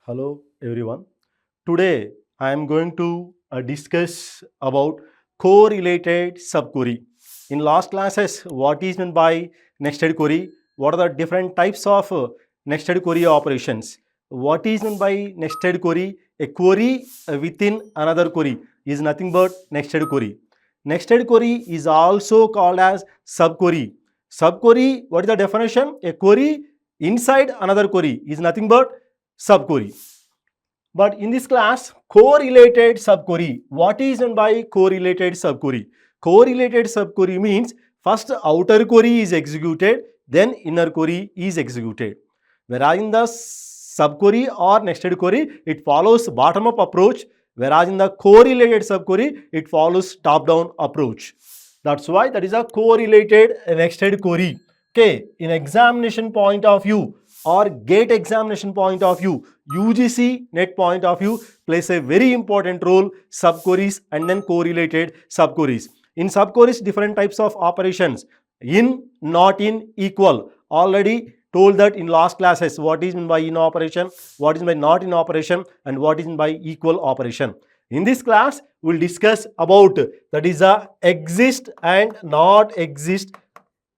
Hello everyone. Today I am going to discuss about correlated subquery. In last classes, what is meant by nested query? What are the different types of nested query operations? What is meant by nested query? A query within another query is nothing but nested query. Nested query is also called as subquery. Subquery, what is the definition? A query inside another query is nothing but subquery. But in this class, correlated subquery. What is meant by correlated subquery? Correlated subquery means first outer query is executed, then inner query is executed. Whereas in the subquery or nested query, it follows bottom-up approach. Whereas in the correlated subquery, it follows top-down approach. That's why that is a correlated nested query. Okay, in examination point of view or GATE examination point of view, UGC net point of view plays a very important role, subqueries and then correlated subqueries. In subqueries, different types of operations, in, not in, equal. Already told that in last classes, what is meant by in operation, what is meant by not in operation, and what is meant by equal operation. In this class, we will discuss about that is the exist and not exist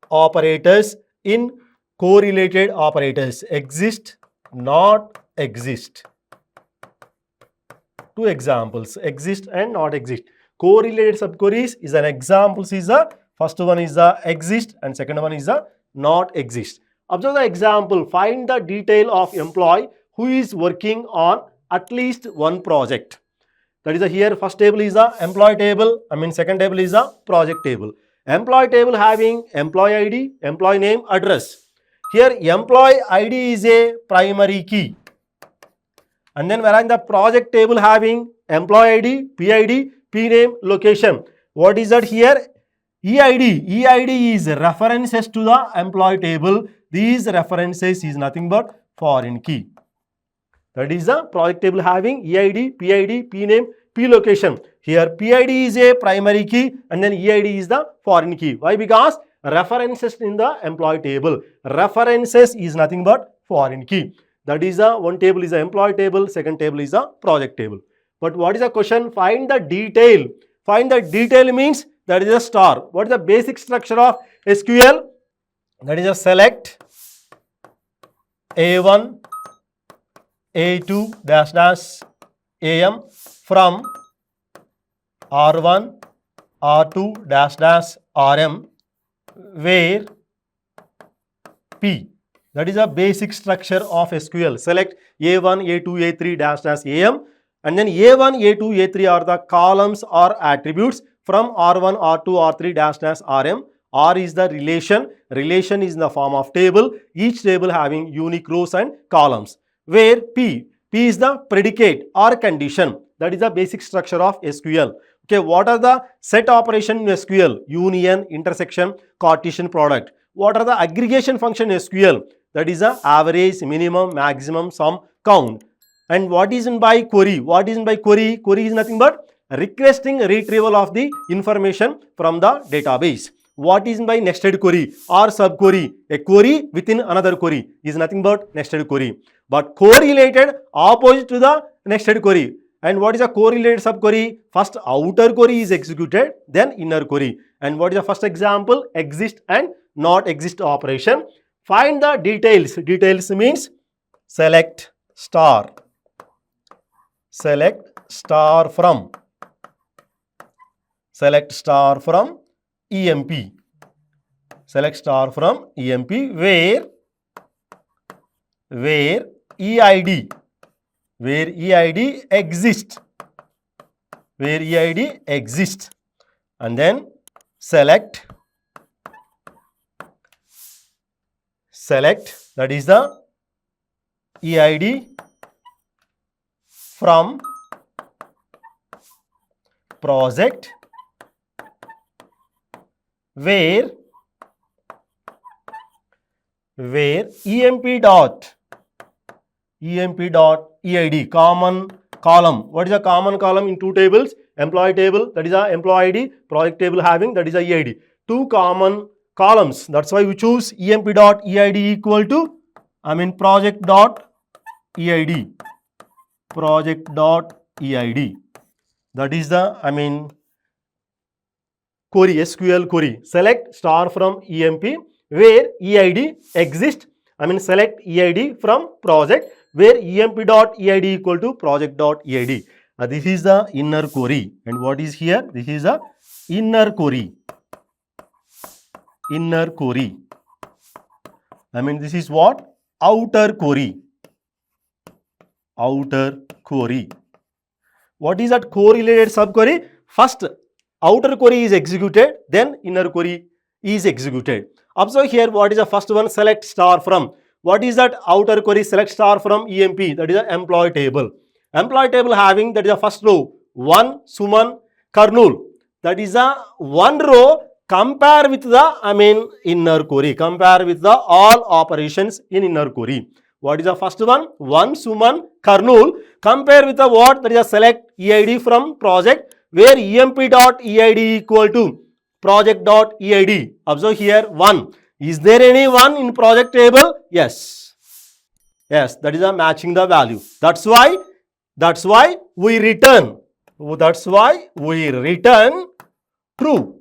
operators in correlated operators. Exist, not exist. Two examples, exist and not exist. Correlated subqueries is an example. Is the first one is the exist and second one is the not exist. Observe the example. Find the detail of employee who is working on at least one project. That is here first table is the employee table. Second table is the project table. Employee table having employee ID, employee name, address. Here employee ID is a primary key. And then whereas in the project table having employee ID, PID, PName, location. What is that here? EID. EID is references to the employee table. These references is nothing but foreign key. That is the project table having EID, PID, PName, P location. Here PID is a primary key and then EID is the foreign key. Why? Because references in the employee table. References is nothing but foreign key. That is the one table is the employee table, second table is the project table. But what is the question? Find the detail. Find the detail means that is a star. What is the basic structure of SQL? That is a select A1, A2 dash dash AM from R1, R2 dash dash RM where P. That is a basic structure of SQL. Select A1, A2, A3 dash dash AM and then A1, A2, A3 are the columns or attributes from R1, R2, R3 dash dash RM. R is the relation. Relation is in the form of table. Each table having unique rows and columns. Where P is the predicate or condition. That is the basic structure of SQL. Okay, what are the set operation in SQL? Union, intersection, Cartesian product. What are the aggregation function in SQL? That is the average, minimum, maximum, sum, count. And what is meant by query? What is meant by query? Query is nothing but requesting retrieval of the information from the database. What is meant by nested query or subquery? A query within another query is nothing but nested query. But correlated opposite to the nested query. And what is a correlated subquery? First outer query is executed, then inner query. And what is the first example? Exist and not exist operation. Find the details. Details means select star. Select star from. Select star from EMP. Select star from EMP where EID. Where EID exists. Where EID exists. And then select that is the EID from project where EMP dot EID common column. What is a common column in two tables? Employee table, that is a employee ID, project table having, that is a EID. Two common columns. That's why we choose EMP dot EID equal to project dot EID. project.eid. That is the query, SQL query. Select star from EMP where EID exists. Select EID from project where emp.eid equal to project.eid. This is the inner query. And what is here? This is a inner query. Inner query. This is what? Outer query. Outer query. What is that correlated subquery? First, outer query is executed, then inner query is executed. Observe here, what is the first one? Select star from. What is that outer query? Select star from EMP. That is the employee table. Employee table having, that is the first row, 1 Suman Karnool. That is the one row. Compare with the inner query. Compare with the all operations in inner query. What is the first one? 1 Suman Karnool. Compare with the what? That is a select EID from project where emp.eid equal to project.eid. Observe here 1. Is there any 1 in project table? Yes. Yes, that is a matching the value. That's why we return. That's why we return true.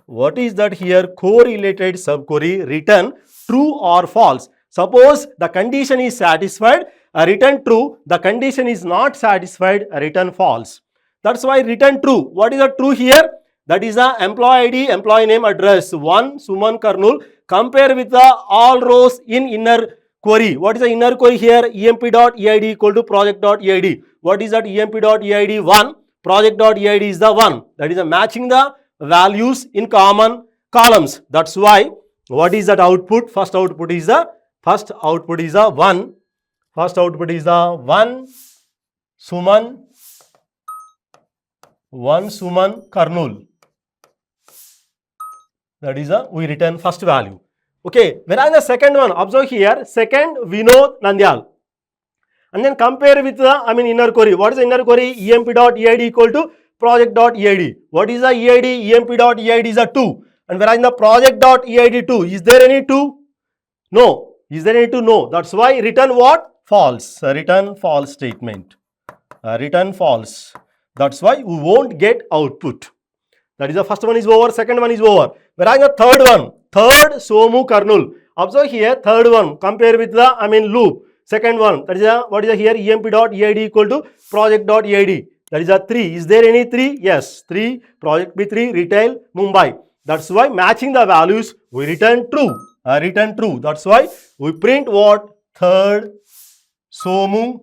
What is that here? Correlated subquery return true or false. Suppose the condition is satisfied, return true. The condition is not satisfied, return false. That's why return true. What is the true here? That is the employee ID, employee name, address. 1 Suman Karnool. Compare with the all rows in inner query. What is the inner query here? emp.eid equal to project.eid. What is that? emp.eid 1. Project.eid is the 1. That is a matching the values in common columns. That's why what is that output? First output is the 1. First output is the 1 Suman Karnool. That is we return first value. Okay, whereas the second one, observe here, second Vinod Nandyal. And then compare with the inner query. What is the inner query? emp.eid equal to project.eid. What is the EID? emp.eid is a 2. And whereas in the project.eid 2, is there any 2? No. Is there any 2? No. That's why return what? False. Return false statement. Return false. That's why we won't get output. That is the first one is over, second one is over. Whereas the third one, third Somu Karnool. Observe here, third one, compare with the loop. Second one, that is what is the here? emp.eid equal to project.eid. That is a 3. Is there any 3? Yes, 3. Project B3, retail, Mumbai. That's why matching the values, we return true. Return true. That's why we print what? Third Somu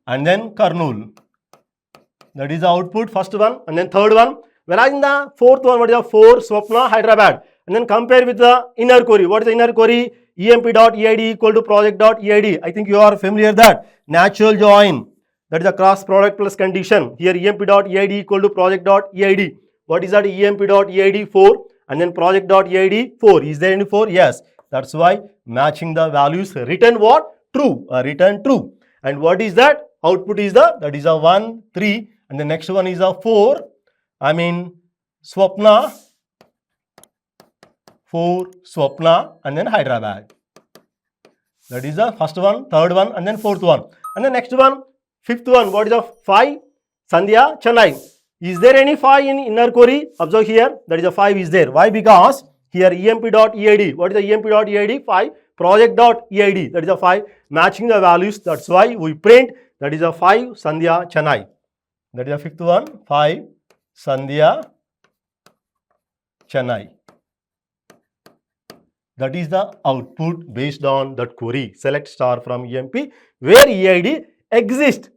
and then Karnool. That is the output, first one and then third one. Whereas in the fourth one, what is the 4 Swapna Hyderabad. And then compare with the inner query. What is the inner query? emp.eid equal to project.eid. I think you are familiar that. Natural join. That is a cross product plus condition. Here emp.eid equal to project.eid. What is that? emp.eid 4 and then project.eid 4. Is there any 4? Yes. That's why matching the values. Return what? True. Return true. And what is that? Output is that is a 1, 3 and the next one is a 4. Swapna. 4 Swapna and then Hyderabad. That is the first one, third one and then fourth one. And the next one, fifth one, what is the 5? Sandhya, Chennai. Is there any 5 in inner query? Observe here, that is a 5 is there. Why? Because here emp.eid. What is the emp.eid? 5. Project.eid. That is a 5. Matching the values. That's why we print. That is a 5 Sandhya, Chennai. That is the fifth one. 5 Sandhya, Chennai. That is the output based on that query. Select star from EMP where EID exists.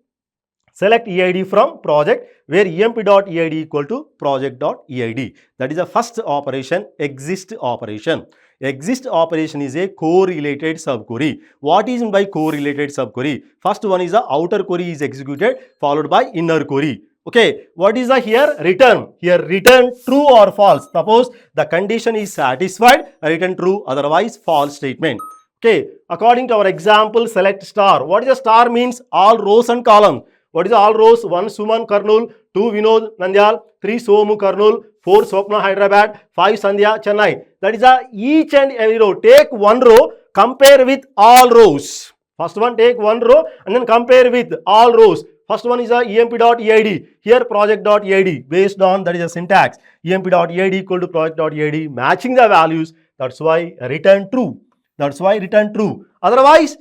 Select EID from project where emp.eid equal to project.eid. That is the first operation, exist operation. Exist operation is a correlated subquery. What is meant by correlated subquery? First one is the outer query is executed followed by inner query. Okay, what is the here? Return. Here return true or false. Suppose the condition is satisfied, return true, otherwise false statement. Okay, according to our example, select star. What is a star means? All rows and columns. What is all rows? 1 Suman Karnool, 2 Vinod Nandyal, 3 Somu Karnool, 4 Swapna Hyderabad, 5 Sandhya Chennai. That is each and every row. Take one row, compare with all rows. First one, take one row and then compare with all rows. First one is a emp.eid, here project.eid, based on that is a syntax, emp.eid equal to project.eid, matching the values, that's why return true. That's why return true. Otherwise,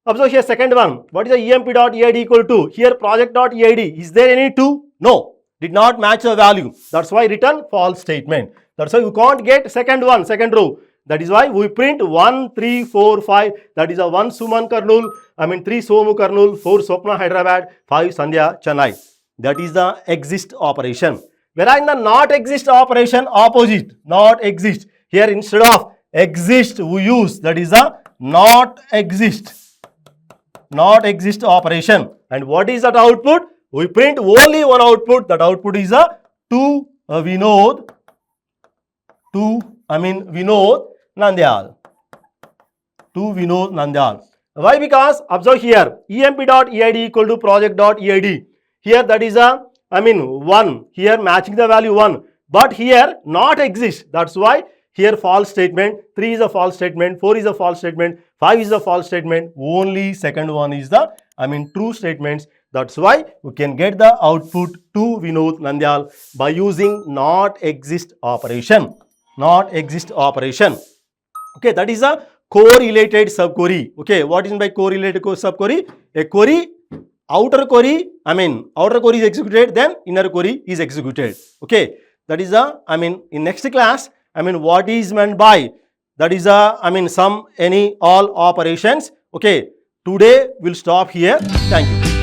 observe here second one, what is the emp.eid equal to, here project.eid, is there any 2? No, did not match the value, that's why return false statement. That's why you can't get second one, second row. That is why we print 1, 3, 4, 5. That is a 1 Suman Karnool, 3 Somu Karnool, 4 Swapna Hyderabad, 5 Sandhya Chennai. That is the exist operation. Whereas in the not exist operation, opposite, not exist. Here instead of exist we use, that is the not exist operation. And what is that output? We print only one output. That output is a Vinod Nandyal. To Vinod Nandyal. Why? Because observe here, emp.eid equal to project.eid. Here that is a 1. Here matching the value 1. But here not exist. That's why here false statement. 3 is a false statement. 4 is a false statement. 5 is a false statement. Only second one is the true statements. That's why we can get the output to Vinod Nandyal by using not exist operation. Not exist operation. Okay, that is a correlated subquery. Okay, what is meant by correlated subquery? A query, outer query is executed, then inner query is executed. Okay, that is a, in next class, what is meant by, that is a, some, any, all operations. Okay, today we'll stop here. Thank you.